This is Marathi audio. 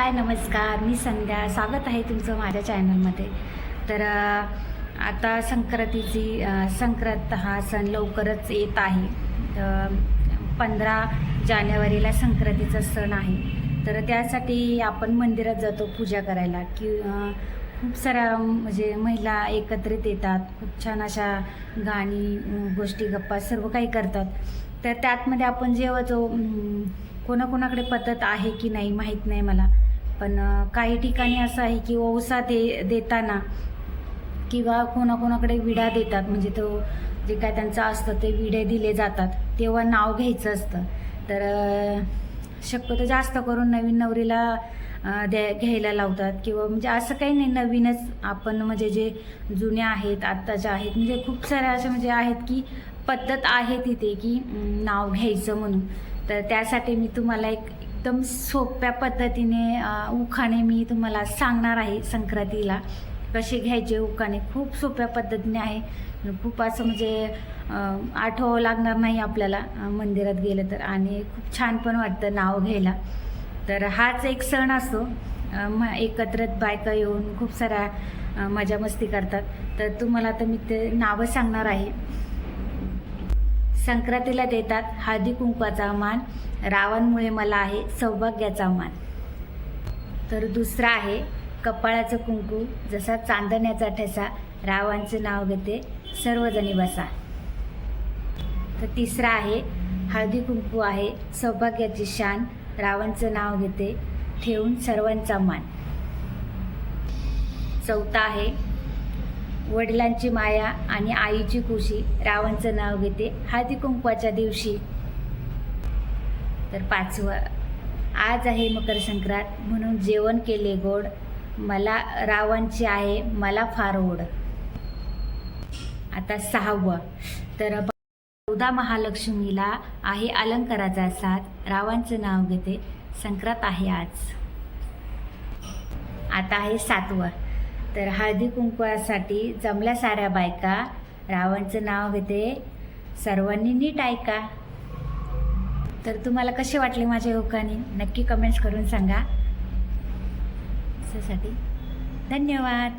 हाय नमस्कार, मी संध्या. स्वागत आहे तुमचं माझ्या चॅनलमध्ये. तर आता संक्रांत हा सण लवकरच येत आहे. 15 जानेवारीला संक्रांतीचा सण आहे. तर त्यासाठी आपण मंदिरात जातो पूजा करायला की खूप साऱ्या म्हणजे महिला एकत्रित येतात. खूप छान अशा गाणी गोष्टी गप्पा सर्व काही करतात. तर त्यातमध्ये आपण जेव्हा कोणाकोणाकडे पद्धत आहे की नाही माहीत नाही मला, पण काही ठिकाणी असं आहे की ओवसा देताना किंवा कोणाकोणाकडे विडा देतात, म्हणजे तो जे काय त्यांचं असतं ते विडे दिले जातात तेव्हा नाव घ्यायचं असतं. तर शक्यतो जास्त करून नवीन नवरीला घ्यायला लावतात किंवा म्हणजे असं काही नाही, नवीनच आपण म्हणजे जे जुन्या आहेत आत्ताच्या आहेत म्हणजे खूप साऱ्या अशा म्हणजे आहेत की पद्धत आहे तिथे की नाव घ्यायचं म्हणून. तर त्यासाठी मी तुम्हाला एकदम सोप्या पद्धतीने उखाणे मी तुम्हाला सांगणार आहे. संक्रांतीला कसे घ्यायचे उखाणे खूप सोप्या पद्धतीने आहे. खूप असं म्हणजे आठवावं लागणार नाही आपल्याला मंदिरात गेलं तर, आणि खूप छान पण वाटतं नाव घ्यायला. तर हाच एक सण असतो, एकत्रित बायका येऊन खूप साऱ्या मजा मस्ती करतात. तर तुम्हाला तर मी ते नावं सांगणार आहे. संक्रांतीला देतात हळदी कुंकवाचा मान, रावणमुळे मला आहे सौभाग्याचा मान. तर दुसरा आहे कपाळाचं कुंकू जसा चांदण्याचा ठसा, रावांचं नाव घेते सर्वजणी बसा. तर तिसरा आहे हळदी कुंकू आहे सौभाग्याची शान, रावांचं नाव घेते ठेवून सर्वांचा मान. चौथा आहे वडिलांची माया आणि आईची खुशी, रावांचं नाव घेते हळदी कुंकवाच्या दिवशी. तर पाचवं, आज आहे मकर संक्रांत म्हणून जेवण केले गोड, मला रावांची आहे मला फार ओढ. आता सहावं, तर 14 महालक्ष्मीला आहे अलंकाराचा साथ, रावांचं नाव घेते संक्रांत आहे आज. आता आहे सातवं, तर हळदी कुंकवासाठी जमल्या साऱ्या बायका, रावांचं नाव घेते सर्वांनी नीट ऐका. तर तुम्हाला कसे वाटले माझे उखाणे नक्की कमेंट्स करून सांगा. त्यासाठी धन्यवाद.